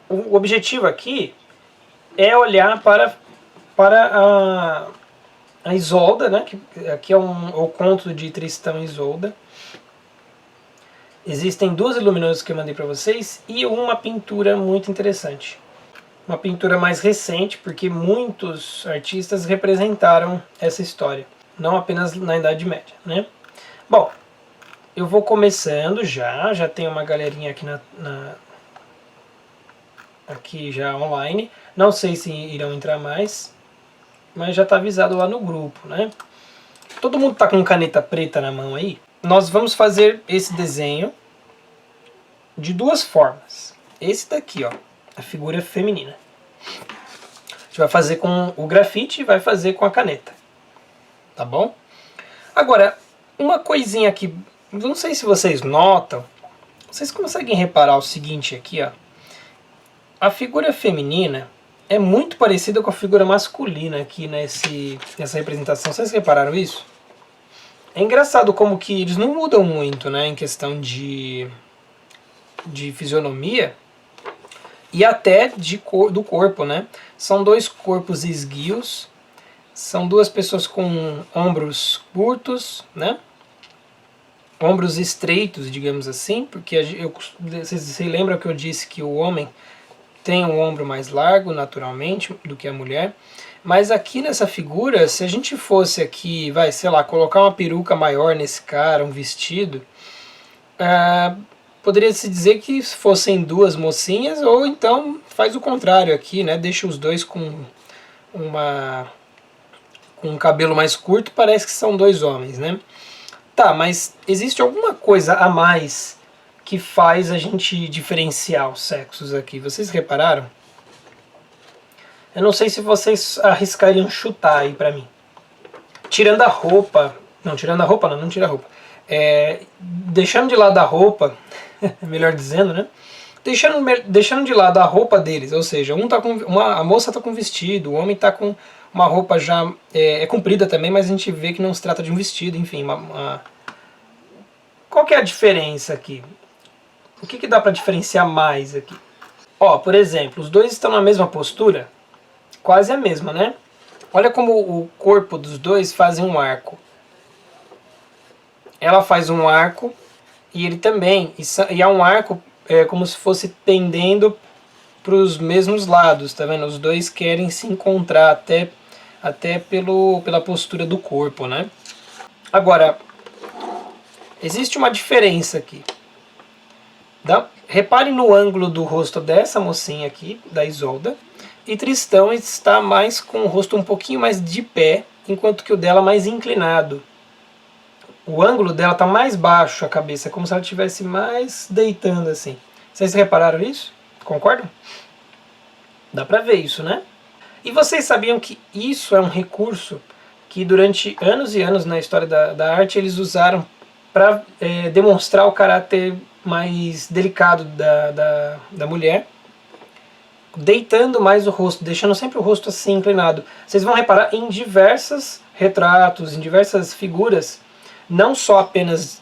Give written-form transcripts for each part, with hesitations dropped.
o objetivo aqui é olhar para a Isolda, né? Que aqui é o conto de Tristão e Isolda. Existem 2 iluminações que eu mandei para vocês e uma pintura muito interessante. Uma pintura mais recente, porque muitos artistas representaram essa história, não apenas na Idade Média, né? Bom, eu vou começando já tem uma galerinha aqui aqui já online. Não sei se irão entrar mais, mas já está avisado lá no grupo, né? Todo mundo tá com caneta preta na mão aí? Nós vamos fazer esse desenho de 2 formas. Esse daqui, ó, a figura feminina. A gente vai fazer com o grafite e vai fazer com a caneta. Tá bom? Agora, uma coisinha aqui, não sei se vocês notam, vocês conseguem reparar o seguinte aqui, ó. A figura feminina é muito parecida com a figura masculina aqui nessa representação. Vocês repararam isso? É engraçado como que eles não mudam muito, né, em questão de fisionomia e até do corpo, né? São 2 corpos esguios, são 2 pessoas com ombros curtos, né? Ombros estreitos, digamos assim, porque vocês lembram que eu disse que o homem tem um ombro mais largo, naturalmente, do que a mulher. Mas aqui nessa figura, se a gente fosse aqui, sei lá, colocar uma peruca maior nesse cara, um vestido, poderia se dizer que fossem 2 mocinhas, ou então faz o contrário aqui, né? Deixa os 2 com um cabelo mais curto, parece que são 2 homens, né? Tá, mas existe alguma coisa a mais que faz a gente diferenciar os sexos aqui? Vocês repararam? Eu não sei se vocês arriscariam chutar aí pra mim. Tirando a roupa... Não, tirando a roupa não tira a roupa. Deixando de lado a roupa, melhor dizendo, né? Deixando de lado a roupa deles, ou seja, a moça tá com vestido, o homem tá com uma roupa já comprida também, mas a gente vê que não se trata de um vestido, enfim. Qual que é a diferença aqui? O que dá para diferenciar mais aqui? Ó, por exemplo, os 2 estão na mesma postura, quase a mesma, né? Olha como o corpo dos 2 fazem um arco. Ela faz um arco e ele também, e é um arco como se fosse pendendo para os mesmos lados, tá vendo? Os 2 querem se encontrar até pela postura do corpo, né? Agora, existe uma diferença aqui. Repare no ângulo do rosto dessa mocinha aqui, da Isolda, e Tristão está mais com o rosto um pouquinho mais de pé, enquanto que o dela mais inclinado. O ângulo dela está mais baixo, a cabeça, como se ela estivesse mais deitando assim. Vocês repararam isso? Concordam? Dá pra ver isso, né? E vocês sabiam que isso é um recurso que durante anos e anos na história da arte eles usaram para demonstrar o caráter mais delicado da mulher, deitando mais o rosto, deixando sempre o rosto assim inclinado. Vocês vão reparar em diversos retratos, em diversas figuras, não só apenas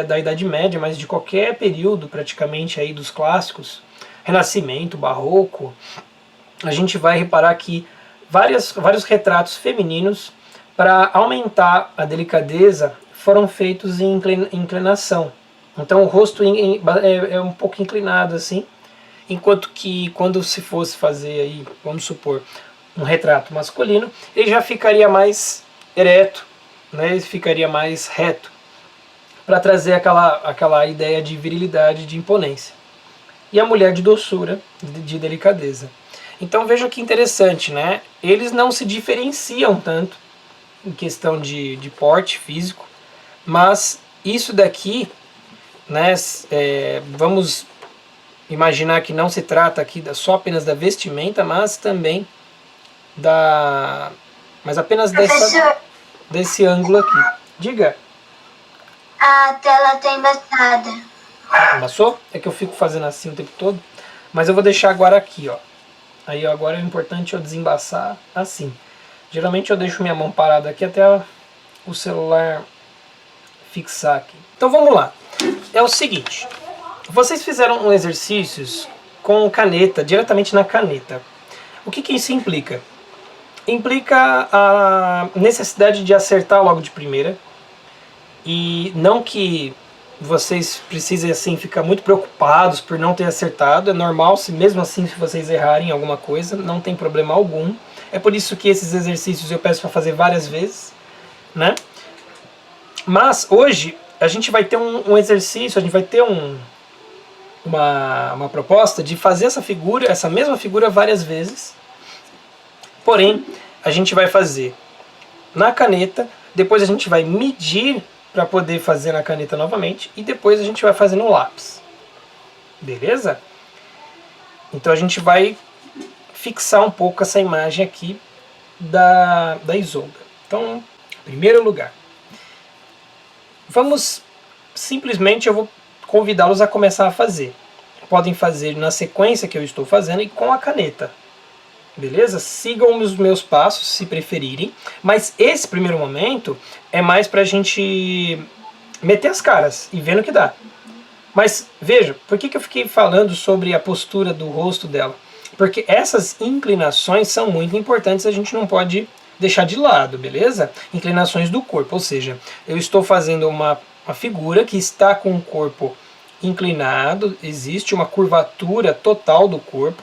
da Idade Média, mas de qualquer período praticamente aí dos clássicos, Renascimento, Barroco, a gente vai reparar que vários retratos femininos, para aumentar a delicadeza, foram feitos em inclinação. Então o rosto é um pouco inclinado assim, enquanto que quando se fosse fazer aí, vamos supor, um retrato masculino, ele já ficaria mais ereto, né? Ele ficaria mais reto, para trazer aquela ideia de virilidade, de imponência. E a mulher de doçura, de delicadeza. Então veja que interessante, né? Eles não se diferenciam tanto em questão de porte físico, mas isso daqui, né, vamos imaginar que não se trata aqui só apenas da vestimenta, mas também mas apenas desse ângulo aqui. Diga. A tela tá embaçada. Embaçou? É que eu fico fazendo assim o tempo todo. Mas eu vou deixar agora aqui, ó. Aí agora é importante eu desembaçar assim. Geralmente eu deixo minha mão parada aqui até o celular fixar aqui. Então vamos lá. É o seguinte. Vocês fizeram exercícios com caneta, diretamente na caneta. O que isso implica? Implica a necessidade de acertar logo de primeira, e não que vocês precisem assim ficar muito preocupados por não ter acertado. É normal, se mesmo assim se vocês errarem alguma coisa, não tem problema algum. É por isso que esses exercícios eu peço para fazer várias vezes, né? Mas hoje a gente vai ter um exercício, a gente vai ter uma proposta de fazer essa mesma figura várias vezes. Porém, a gente vai fazer na caneta, depois a gente vai medir para poder fazer na caneta novamente, e depois a gente vai fazer no lápis. Beleza? Então a gente vai fixar um pouco essa imagem aqui da Isolda. Então, em primeiro lugar, simplesmente eu vou convidá-los a começar a fazer. Podem fazer na sequência que eu estou fazendo e com a caneta. Beleza? Sigam os meus passos, se preferirem. Mas esse primeiro momento é mais pra gente meter as caras e ver no que dá. Mas veja, por que eu fiquei falando sobre a postura do rosto dela? Porque essas inclinações são muito importantes, a gente não pode deixar de lado, beleza? Inclinações do corpo, ou seja, eu estou fazendo uma figura que está com o corpo inclinado, existe uma curvatura total do corpo,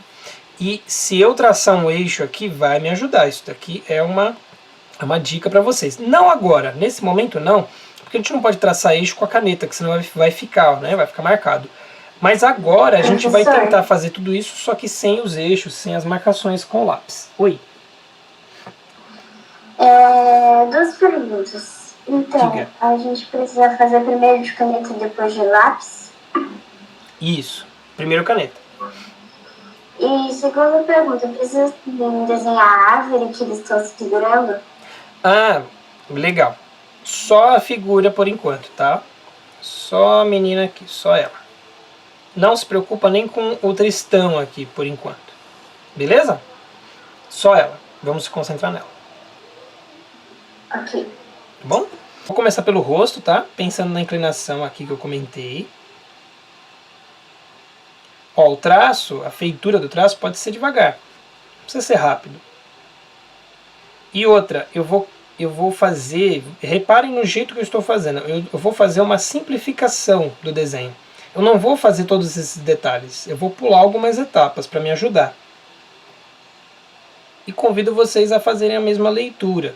e se eu traçar um eixo aqui, vai me ajudar. Isso daqui é uma dica para vocês. Não agora, nesse momento não, porque a gente não pode traçar eixo com a caneta, que senão vai ficar, né? Vai ficar marcado. Mas agora a gente vai tentar fazer tudo isso, só que sem os eixos, sem as marcações com o lápis. Oi. Duas perguntas. Então, Diga. a gente precisa fazer primeiro de caneta e depois de lápis? Isso. Primeiro caneta. E segunda pergunta, precisa desenhar a árvore que eles estão segurando? Ah, legal. Só a figura por enquanto, tá? Só a menina aqui, só ela. Não se preocupa nem com o Tristão aqui por enquanto. Beleza? Só ela. Vamos se concentrar nela. Ok. Tá bom? Vou começar pelo rosto, tá? Pensando na inclinação aqui que eu comentei. Ó, o traço, a feitura do traço pode ser devagar. Não precisa ser rápido. E outra, eu vou fazer... Reparem no jeito que eu estou fazendo. Eu vou fazer uma simplificação do desenho. Eu não vou fazer todos esses detalhes. Eu vou pular algumas etapas para me ajudar. E convido vocês a fazerem a mesma leitura.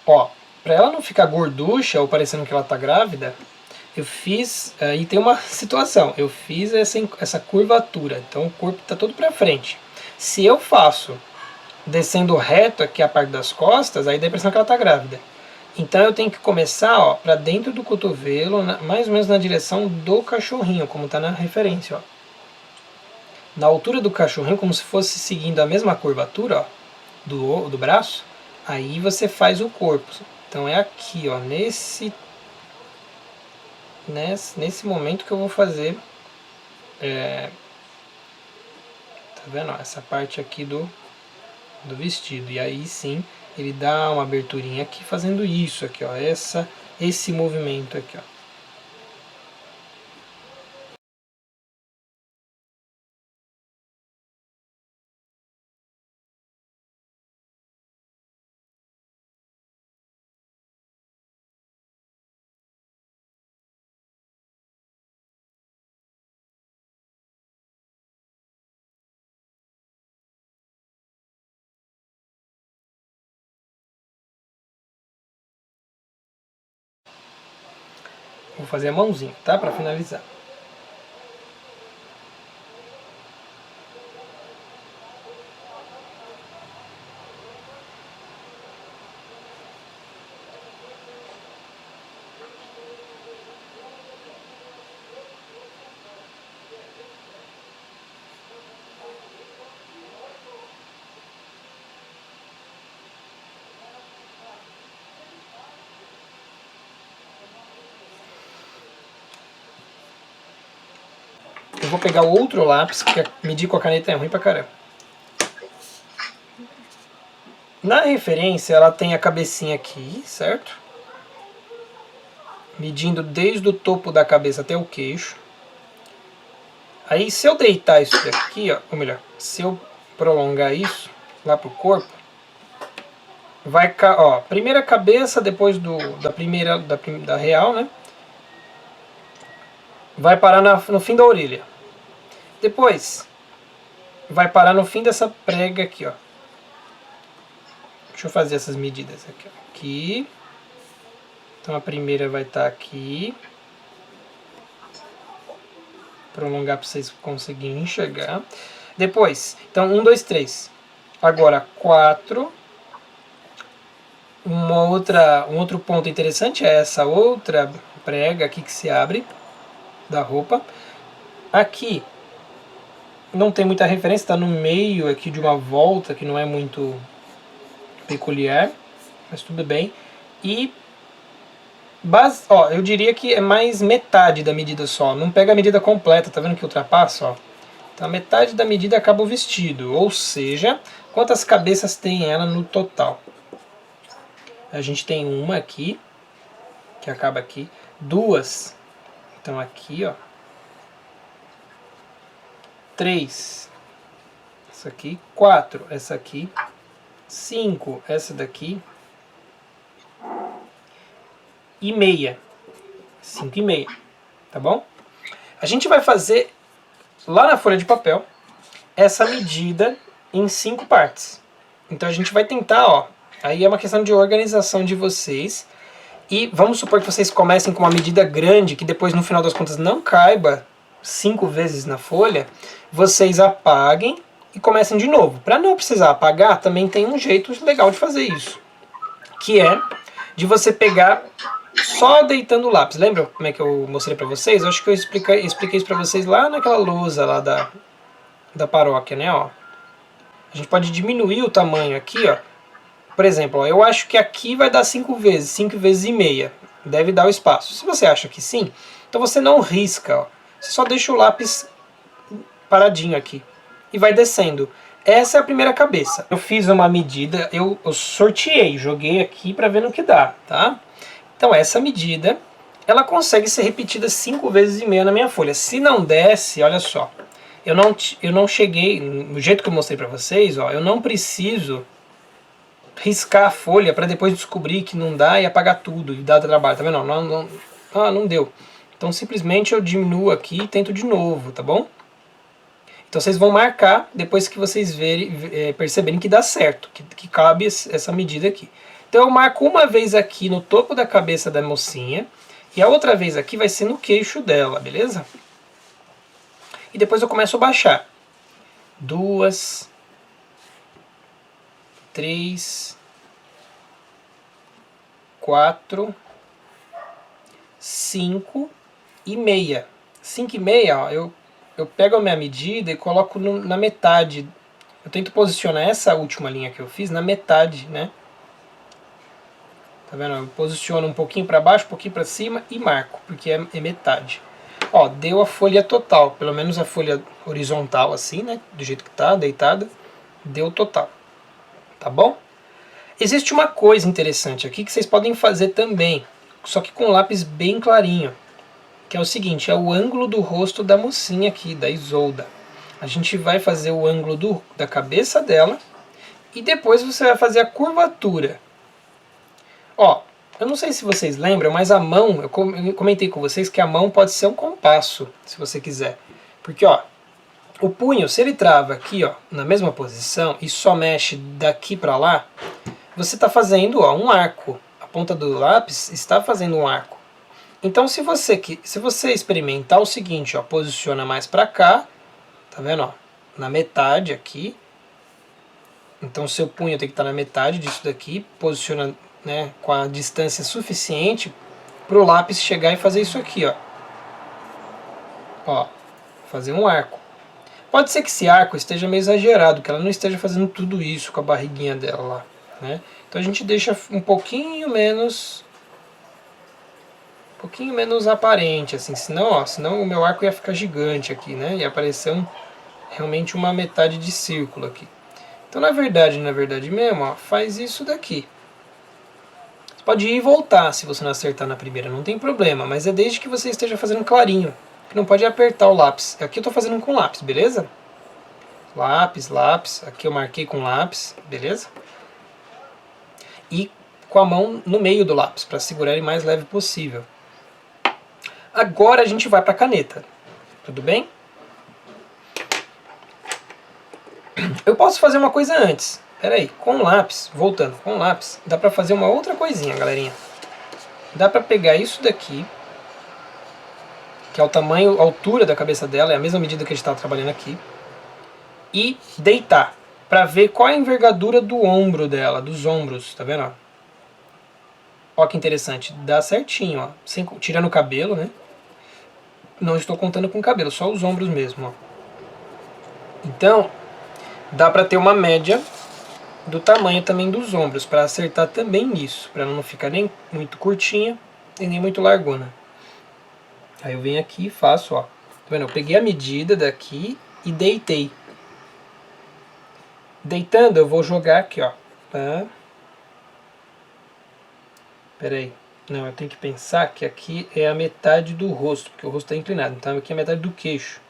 Ó, pra ela não ficar gorducha ou parecendo que ela tá grávida, eu fiz... Aí tem uma situação. Eu fiz essa curvatura. Então o corpo tá todo pra frente. Se eu faço descendo reto aqui a parte das costas, aí dá a impressão que ela tá grávida. Então eu tenho que começar, ó, pra dentro do cotovelo, mais ou menos na direção do cachorrinho, como tá na referência, ó. Na altura do cachorrinho, como se fosse seguindo a mesma curvatura, ó, do braço. Aí você faz o corpo. Então é aqui, ó, nesse momento que eu vou fazer, tá vendo? Ó, essa parte aqui do vestido. E aí sim, ele dá uma aberturinha aqui, fazendo isso aqui, ó, esse movimento aqui, ó. Vou fazer a mãozinha, tá? Para finalizar. Eu vou pegar o outro lápis, que medir com a caneta é ruim pra caramba. Na referência, ela tem a cabecinha aqui, certo? Medindo desde o topo da cabeça até o queixo. Aí, se eu deitar isso daqui, ó, ou melhor, se eu prolongar isso lá pro corpo, vai, ó, primeira cabeça, depois da real, né? Vai parar no fim da orelha. Depois, vai parar no fim dessa prega aqui, ó. Deixa eu fazer essas medidas aqui, ó. Aqui. Então a primeira vai estar aqui. Prolongar para vocês conseguirem enxergar. Depois, então 1, 2, 3. Agora 4. Um outro ponto interessante é essa outra prega aqui que se abre da roupa. Aqui não tem muita referência, está no meio aqui de uma volta que não é muito peculiar, mas tudo bem. E ó, eu diria que é mais metade da medida só, não pega a medida completa, tá vendo que ultrapassa, ó? Então metade da medida acaba o vestido, ou seja, quantas cabeças tem ela no total? A gente tem uma aqui, que acaba aqui, duas, então aqui, ó, 3, essa aqui, 4, essa aqui, 5, essa daqui, e meia, 5 e meia, tá bom? A gente vai fazer lá na folha de papel essa medida em 5 partes. Então a gente vai tentar, ó, aí é uma questão de organização de vocês. E vamos supor que vocês comecem com uma medida grande, que depois no final das contas não caiba 5 vezes na folha, vocês apaguem e comecem de novo. Para não precisar apagar, também tem um jeito legal de fazer isso, que é de você pegar só deitando o lápis. Lembra como é que eu mostrei para vocês? Eu acho que eu expliquei isso para vocês lá naquela lousa lá da paróquia, né? Ó. A gente pode diminuir o tamanho aqui, ó. Por exemplo, ó, eu acho que aqui vai dar 5 vezes, 5 vezes e meia. Deve dar o espaço. Se você acha que sim, então você não risca, ó. Você só deixa o lápis paradinho aqui e vai descendo. Essa é a primeira cabeça. Eu fiz uma medida, eu sorteei, joguei aqui para ver no que dá, tá? Então essa medida, ela consegue ser repetida 5 vezes e meia na minha folha. Se não desce, olha só, eu não cheguei, no jeito que eu mostrei para vocês, ó, eu não preciso riscar a folha para depois descobrir que não dá e apagar tudo e dar trabalho, tá vendo? Não deu. Então simplesmente eu diminuo aqui e tento de novo, tá bom? Então vocês vão marcar depois que vocês perceberem que dá certo, que cabe essa medida aqui. Então eu marco uma vez aqui no topo da cabeça da mocinha e a outra vez aqui vai ser no queixo dela, beleza? E depois eu começo a baixar. 2, 3, 4, 5 e meia. 5 e meia, ó, eu pego a minha medida e coloco na metade. Eu tento posicionar essa última linha que eu fiz na metade, né? Tá vendo? Eu posiciono um pouquinho para baixo, um pouquinho para cima e marco, porque é metade. Ó, deu a folha total, pelo menos a folha horizontal assim, né? Do jeito que tá, deitada, deu total. tá bom? Existe uma coisa interessante aqui que vocês podem fazer também, só que com lápis bem clarinho, que é o seguinte, é o ângulo do rosto da mocinha aqui, da Isolda. A gente vai fazer o ângulo da cabeça dela e depois você vai fazer a curvatura. Ó, eu não sei se vocês lembram, mas a mão, eu comentei com vocês que a mão pode ser um compasso, se você quiser. Porque, ó, o punho, se ele trava aqui, ó, na mesma posição e só mexe daqui para lá, você está fazendo, ó, um arco. A ponta do lápis está fazendo um arco. Então, se você experimentar o seguinte, ó, posiciona mais para cá, tá vendo, ó, na metade aqui. Então, seu punho tem que estar na metade disso daqui, posiciona, né, com a distância suficiente para o lápis chegar e fazer isso aqui, ó. Ó, fazer um arco. Pode ser que esse arco esteja meio exagerado, que ela não esteja fazendo tudo isso com a barriguinha dela lá, né? Então a gente deixa um pouquinho menos aparente, assim, senão o meu arco ia ficar gigante aqui, né? Ia aparecer realmente uma metade de círculo aqui. Então na verdade mesmo, ó, faz isso daqui. Você pode ir e voltar se você não acertar na primeira, não tem problema, mas é desde que você esteja fazendo clarinho, que não pode apertar o lápis. Aqui eu estou fazendo com lápis, beleza? Lápis, lápis, aqui eu marquei com lápis, beleza? E com a mão no meio do lápis, para segurar ele o mais leve possível. Agora a gente vai para a caneta, tudo bem? Eu posso fazer uma coisa antes. Pera aí, com lápis, voltando, com lápis, dá pra fazer uma outra coisinha, galerinha. Dá pra pegar isso daqui, que é o tamanho, a altura da cabeça dela, é a mesma medida que a gente estava trabalhando aqui, e deitar, pra ver qual é a envergadura do ombro dela, dos ombros, tá vendo? Ó que interessante, dá certinho, ó, tirando o cabelo, né? Não estou contando com o cabelo, só os ombros mesmo, ó. Então, dá pra ter uma média do tamanho também dos ombros, para acertar também nisso, para não ficar nem muito curtinha e nem muito largona. Aí eu venho aqui e faço, ó. Tá vendo? Eu peguei a medida daqui e deitei. Deitando, eu vou jogar aqui, ó. Tá? Pera aí. Não, eu tenho que pensar que aqui é a metade do rosto, porque o rosto está inclinado. Então aqui é a metade do queixo.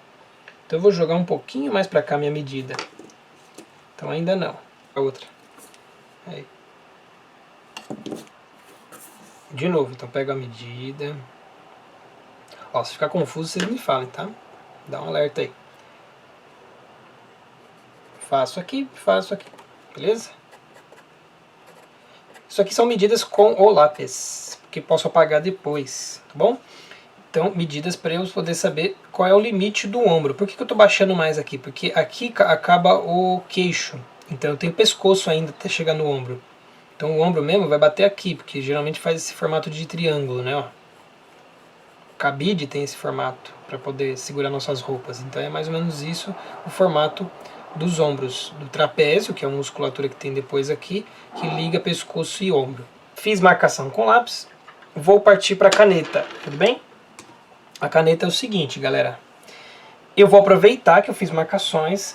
Então eu vou jogar um pouquinho mais para cá a minha medida. Então ainda não. A outra. Aí. De novo, então pego a medida. Ó, se ficar confuso, vocês me falem, tá? Dá um alerta aí. Faço aqui, beleza? Isso aqui são medidas com o lápis, que posso apagar depois, tá bom? Então, medidas para eu poder saber qual é o limite do ombro. Por que eu estou baixando mais aqui? Porque aqui acaba o queixo, então eu tenho pescoço ainda até chegar no ombro. Então o ombro mesmo vai bater aqui, porque geralmente faz esse formato de triângulo, né? Ó. O cabide tem esse formato para poder segurar nossas roupas. Então é mais ou menos isso o formato dos ombros, do trapézio, que é a musculatura que tem depois aqui, que liga pescoço e ombro. Fiz marcação com lápis, vou partir para a caneta, tudo bem? A caneta é o seguinte, galera. Eu vou aproveitar que eu fiz marcações,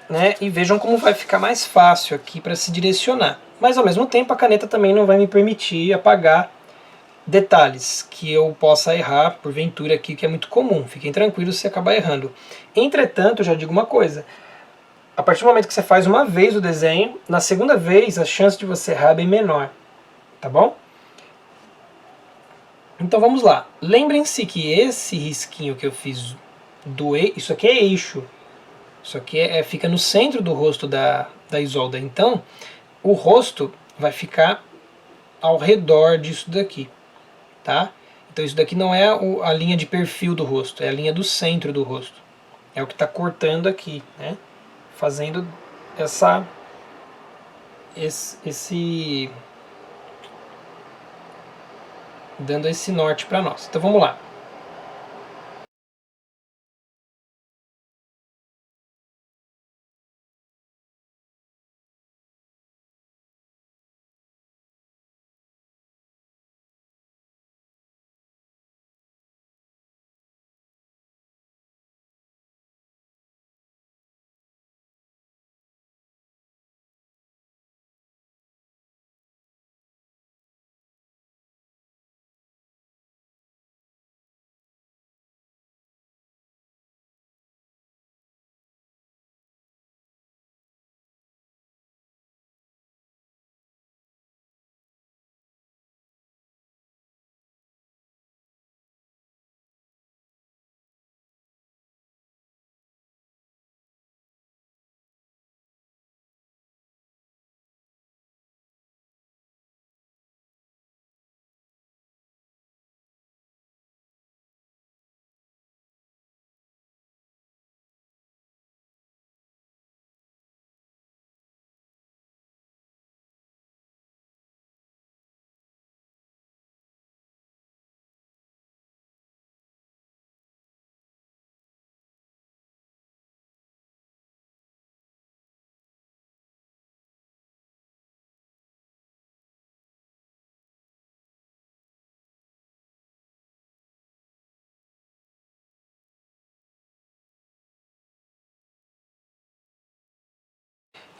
né, e vejam como vai ficar mais fácil aqui para se direcionar. Mas ao mesmo tempo a caneta também não vai me permitir apagar detalhes que eu possa errar porventura aqui, que é muito comum. Fiquem tranquilos se acabar errando. Entretanto, eu já digo uma coisa. A partir do momento que você faz uma vez o desenho, na segunda vez a chance de você errar é bem menor. Tá bom? Então vamos lá. Lembrem-se que esse risquinho que eu fiz isso aqui é eixo. Isso aqui fica no centro do rosto da Isolda. Então, o rosto vai ficar ao redor disso daqui, tá? Então isso daqui não é a linha de perfil do rosto, é a linha do centro do rosto. É o que está cortando aqui, né? Fazendo dando esse norte para nós. Então vamos lá.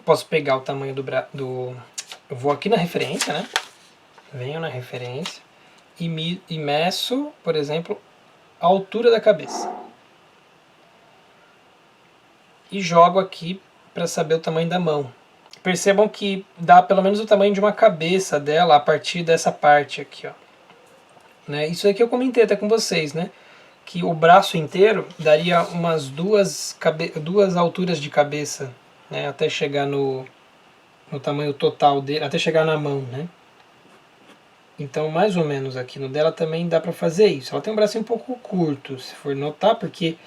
Eu posso pegar o tamanho eu vou aqui na referência, né? Venho na referência e meço, por exemplo, a altura da cabeça. E jogo aqui para saber o tamanho da mão. Percebam que dá pelo menos o tamanho de uma cabeça dela a partir dessa parte aqui, ó. Né? Isso aqui eu comentei até com vocês, né? Que o braço inteiro daria umas duas alturas de cabeça, né? Até chegar no tamanho total dele, até chegar na mão, né? Então, mais ou menos aqui no dela também dá para fazer isso. Ela tem um bracinho um pouco curto, se for notar, porque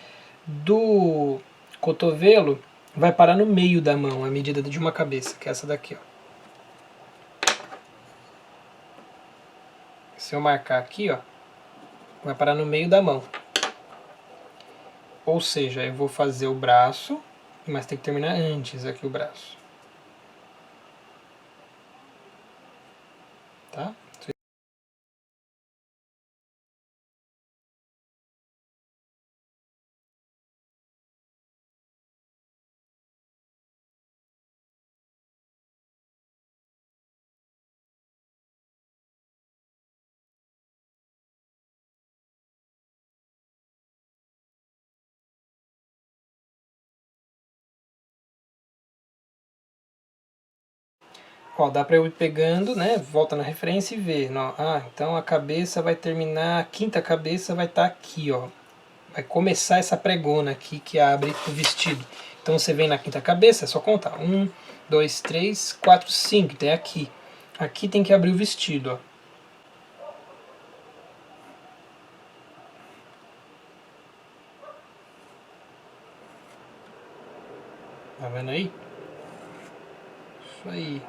do cotovelo vai parar no meio da mão, a medida de uma cabeça, que é essa daqui, ó. Se eu marcar aqui, ó, vai parar no meio da mão. Ou seja, eu vou fazer o braço, mas tem que terminar antes aqui o braço. Tá? Ó, dá pra eu ir pegando, né? Volta na referência e ver. Ó, então a cabeça vai terminar, a quinta cabeça vai estar aqui, ó. Vai começar essa pregona aqui que abre o vestido. Então você vem na quinta cabeça, é só contar. 1, 2, 3, 4, 5. Tem aqui. Aqui tem que abrir o vestido, ó. Tá vendo aí? Isso aí.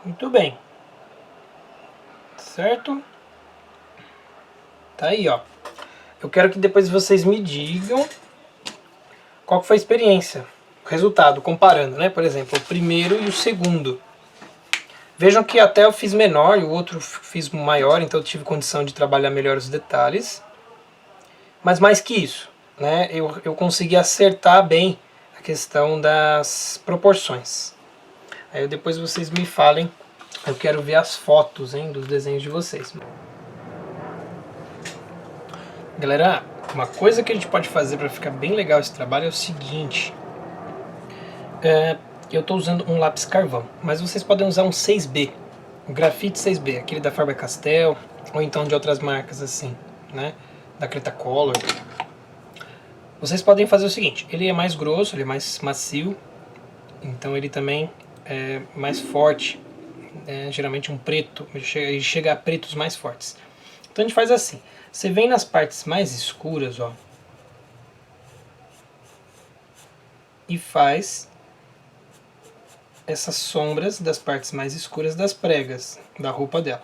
Muito bem. Certo? Tá aí, ó. Eu quero que depois vocês me digam qual foi a experiência, o resultado, comparando, né? Por exemplo, o primeiro e o segundo. Vejam que até eu fiz menor e o outro fiz maior, então eu tive condição de trabalhar melhor os detalhes. Mas mais que isso, né? Eu consegui acertar bem a questão das proporções. Aí depois vocês me falem, eu quero ver as fotos, hein, dos desenhos de vocês. Galera, uma coisa que a gente pode fazer para ficar bem legal esse trabalho é o seguinte. Eu estou usando um lápis carvão, mas vocês podem usar um 6B, um grafite 6B, aquele da Faber-Castell, ou então de outras marcas assim, né, da Cretacolor. Vocês podem fazer o seguinte, ele é mais grosso, ele é mais macio, então ele também é mais forte, geralmente um preto, ele chega a pretos mais fortes. Então a gente faz assim, você vem nas partes mais escuras, ó, e faz essas sombras das partes mais escuras das pregas da roupa dela.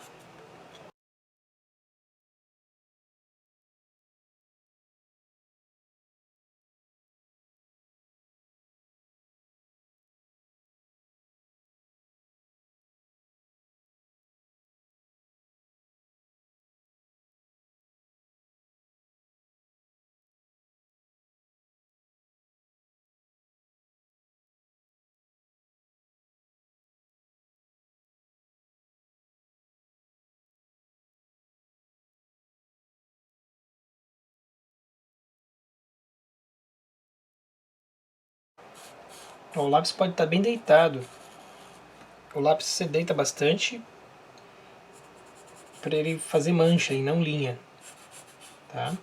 O lápis pode estar bem deitado. O lápis você deita bastante para ele fazer mancha e não linha, tá?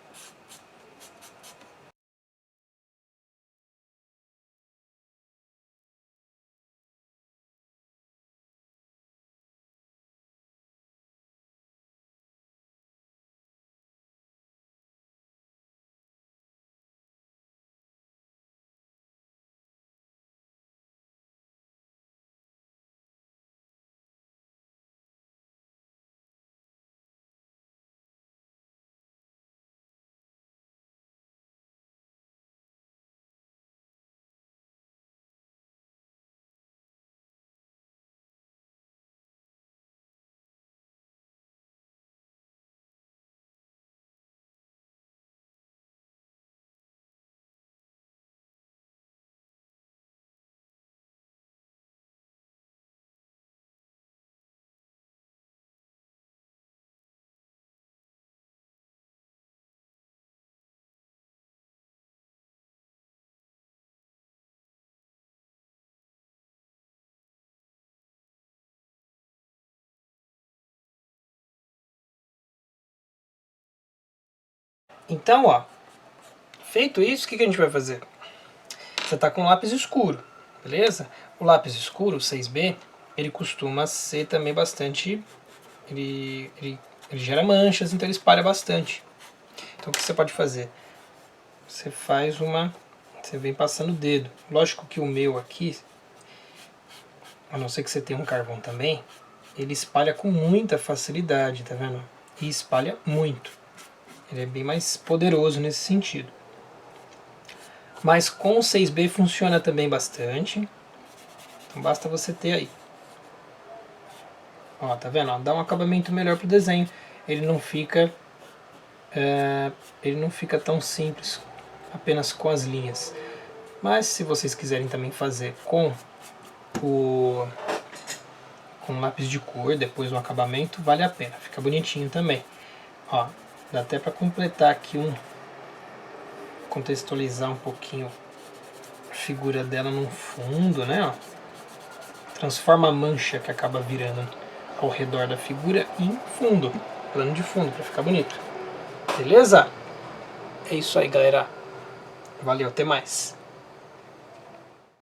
Então, ó, feito isso, o que a gente vai fazer? Você está com um lápis escuro, beleza? O lápis escuro, o 6B, ele costuma ser também bastante... Ele gera manchas, então ele espalha bastante. Então o que você pode fazer? Você faz uma... Você vem passando o dedo. Lógico que o meu aqui, a não ser que você tenha um carvão também, ele espalha com muita facilidade, tá vendo? E espalha muito. Ele é bem mais poderoso nesse sentido. Mas com o 6B funciona também bastante. Então basta você ter aí. Ó, tá vendo? Ó, dá um acabamento melhor pro desenho. Ele não fica tão simples apenas com as linhas. Mas se vocês quiserem também fazer com lápis de cor, depois no acabamento, vale a pena. Fica bonitinho também. Ó, dá até para completar aqui contextualizar um pouquinho a figura dela no fundo, né? Ó. Transforma a mancha que acaba virando ao redor da figura em fundo, plano de fundo, para ficar bonito. Beleza? É isso aí, galera. Valeu, até mais.